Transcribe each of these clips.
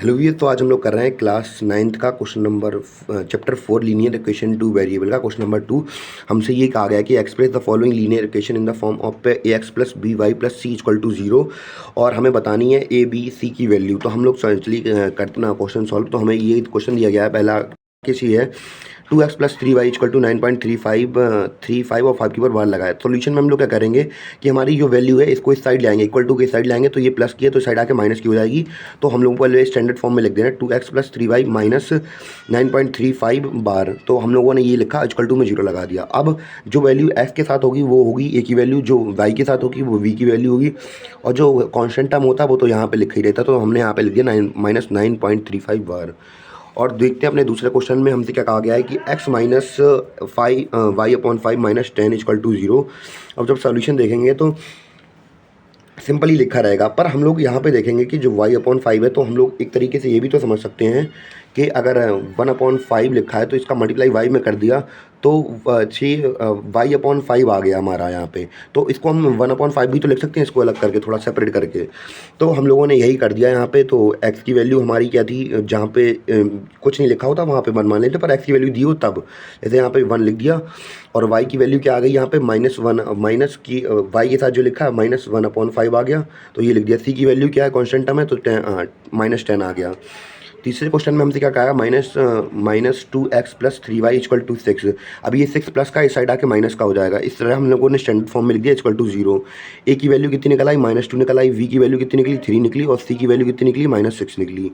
Hello भैया, तो आज हम लोग कर रहे हैं क्लास 9th का question number chapter 4 linear equation two variable का क्वेश्चन नंबर 2। हमसे ये कहा गया कि express the following linear equation in the form of a x plus b y plus c equal to 0 और हमें बतानी है ए बी सी की वैल्यू। तो हम लोग चलिए करते ना क्वेश्चन सॉल्व। तो हमें ये क्वेश्चन दिया गया है, पहला किसी है 2x plus 3y equal to 9.35 और 5 की ऊपर 1 लगाए। सोल्यूशन में हम लोग क्या करेंगे कि हमारी जो वैल्यू है इसको इस साइड ले आएंगे, इक्वल टू के साइड लाएंगे, तो ये प्लस की है तो साइड आके माइनस की हो जाएगी। तो हम लोग पहले स्टैंडर्ड फॉर्म में लिख देना 2x प्लस 3y माइनस 9.35 बार। तो हम लोगों ने ये लिखा, इक्वल टू में 0 लगा दिया। अब जो वैल्यू x के साथ होगी वो होगी a की वैल्यू, जो y के साथ होगी वो v की वैल्यू होगी, और जो कॉन्स्टेंट टर्म होता है वो तो यहाँ पे लिखा ही रहता। तो हमने यहाँ पे लिख दिया माइनस 9.35 बार। और देखते हैं अपने दूसरे क्वेश्चन में हमसे क्या कहा गया है कि x minus 5 y/5 minus 10 equal to 0। अब जब सॉल्यूशन देखेंगे तो सिंपली लिखा रहेगा, पर हम लोग यहाँ पे देखेंगे कि जो y/5 है तो हम लोग एक तरीके से ये भी तो समझ सकते हैं कि अगर 1/5 लिखा है तो इसका मल्टीप्लाई y में कर दिया तो 6 y/5 आ गया हमारा यहाँ पे। तो इसको हम 1/5 भी तो लिख सकते हैं, इसको अलग करके थोड़ा सेपरेट करके। तो हम लोगों ने यही कर दिया यहाँ पे। तो x की वैल्यू हमारी क्या थी, जहाँ पे कुछ नहीं लिखा होता वहाँ पे 1 मान लेते, पर x की वैल्यू दी हो तब, जैसे यहाँ पे 1 लिख दिया। और y की वैल्यू क्या आ गई यहाँ पे -1, माइनस की y के साथ जो लिखा है -1/5 आ गया, तो ये लिख दिया। c की वैल्यू क्या है, कांस्टेंट टर्म है, तो -10 आ गया। तीसरे क्वेश्चन में हमसे क्या कहा, -2x plus 3y equal to 6। अब ये 6 प्लस का इस साइड आके माइनस का हो जाएगा। इस तरह हम लोगों ने स्टैंडर्ड फॉर्म में लिख दिया इक्वल टू 0। ए की वैल्यू कितनी निकल आई, -2 निकल आई, वी की वैल्यू कितनी निकली, 3 निकली, और सी की वैल्यू कितनी निकली, -6 निकली।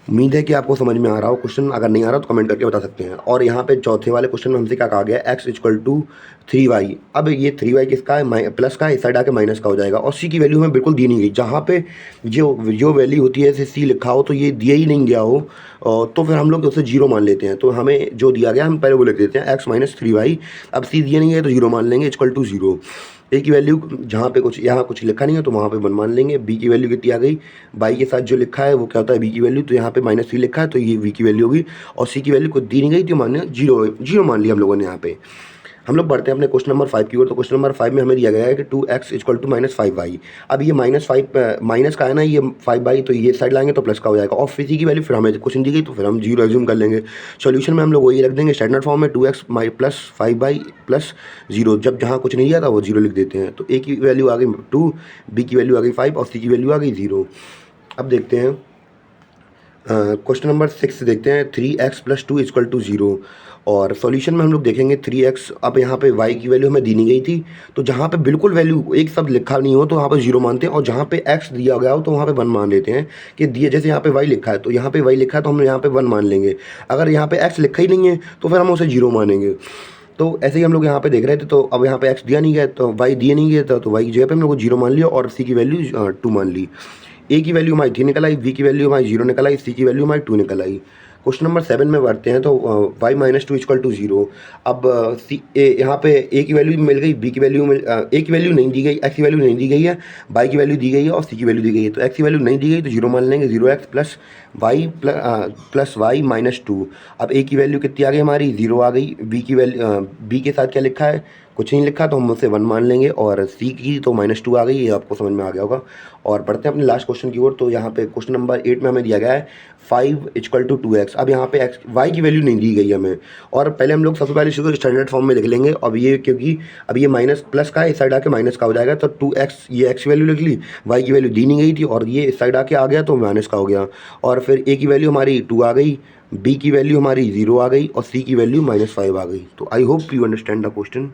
उम्मीद है कि आपको समझ में आ रहा हो क्वेश्चन। अगर नहीं आ रहा तो कमेंट करके बता सकते हैं। और यहाँ पे चौथे वाले क्वेश्चन में हमसे क्या कहा गया, x इक्वल टू 3y। अब ये 3y किसका है, प्लस का है, इस साइड आके माइनस का हो जाएगा। और c की वैल्यू हमें बिल्कुल दी नहीं गई, जहाँ पे जो वैल्यू होती है जैसे c लिखा हो तो ये दिया ही नहीं गया हो, तो फिर हम लोग उसे 0 मान लेते हैं। तो हमें जो दिया गया हम पहले वो लिख देते हैं x माइनस 3y। अब c दिया नहीं है तो 0 मान लेंगे इक्वल टू 0। ए की वैल्यू जहाँ पे कुछ यहाँ कुछ लिखा नहीं है तो वहाँ पे 1 मान लेंगे। बी की वैल्यू कितनी आ गई, बाई के साथ जो लिखा है वो क्या होता है बी की वैल्यू, तो यहाँ पे -3 लिखा है तो ये वी की वैल्यू होगी। और सी की वैल्यू कुछ दी नहीं गई तो माने 0 मान लिया हम लोगों ने यहाँ पे। हम लोग बढ़ते हैं अपने क्वेश्चन नंबर 5 की ओर। तो क्वेश्चन नंबर 5 में हमें दिया गया है कि 2x इक्वल टू -5y। अब ये -5 माइनस का है ना, ये 5y, तो ये साइड लाएंगे तो प्लस का हो जाएगा। और फिर सी की वैल्यू फिर हमें कुछ नहीं दी गई तो फिर हम 0 एज्यूम कर लेंगे। सॉल्यूशन में हम लोग वही रख देंगे स्टैंडर्ड फॉर्म में 2x प्लस 5y प्लस 0। जब जहाँ कुछ नहीं दिया था वो 0 लिख देते हैं। तो ए की वैल्यू आ गई 2, बी की वैल्यू आ गई 5 और सी की वैल्यू आ गई 0। अब देखते हैं क्वेश्चन नंबर 6 देखते हैं, 3x प्लस 2 इक्वल टू 0। और सॉल्यूशन में हम लोग देखेंगे 3x। अब यहाँ पे y की वैल्यू हमें दी नहीं गई थी, तो जहाँ पे बिल्कुल वैल्यू एक शब्द लिखा नहीं हो तो वहाँ पे 0 मानते हैं, और जहाँ पे x दिया गया हो तो वहाँ पे 1 मान लेते हैं कि दिए। जैसे यहाँ पे y लिखा है तो यहाँ पे y लिखा है तो हम यहाँ पे 1 मान लेंगे। अगर यहाँ पे x लिखा ही नहीं है तो फिर हम उसे 0 मानेंगे। तो ऐसे ही हम लोग यहाँ पे देख रहे थे। तो अब यहाँ पे x दिया नहीं गया तो y दिए नहीं गया तो y की जगह पे हम लोग 0 मान लिया और c की वैल्यू 2 मान ली। ए की वैल्यू हमारी 3 निकल आई, वी की वैल्यू हमारी 0 निकल आई, सी की वैल्यू हमारी 2 निकल आई। क्वेश्चन नंबर 7 में बढ़ते हैं। तो y माइनस 2 इक्वल टू 0। अब यहाँ पे ए की वैल्यू मिल गई, बी की वैल्यू ए की वैल्यू नहीं दी गई, एक्स की वैल्यू नहीं दी गई है, बाई की वैल्यू दी गई है और सी की वैल्यू दी गई है। तो एक्स की वैल्यू नहीं दी गई तो 0 मान लेंगे, 0x प्लस वाई माइनस 2। अब ए की वैल्यू कितनी आ गई हमारी, 0 आ गई। बी की वैल्यू बी के साथ क्या लिखा है, कुछ नहीं लिखा तो हम उससे 1 मान लेंगे। और सी की तो -2 आ गई, ये आपको समझ में आ गया होगा। और बढ़ते हैं अपने लास्ट क्वेश्चन की ओर। तो यहाँ पे क्वेश्चन नंबर 8 में हमें दिया गया है 5 इक्वल टू 2x। अब यहाँ पे एक्स वाई की वैल्यू नहीं दी गई हमें, और पहले हम लोग सबसे पहले इसको स्टैंडर्ड फॉर्म में लिख लेंगे। अब ये क्योंकि अब ये माइनस प्लस का है, इस साइड आके माइनस का हो जाएगा, तो 2x ये x की वैल्यू लिख ली, y की वैल्यू दी नहीं गई थी और ये इस साइड आके आ गया तो माइनस का हो गया। और फिर a की वैल्यू हमारी 2 आ गई, b की वैल्यू हमारी 0 आ गई और c की वैल्यू -5 आ गई। तो I hope you understand the question.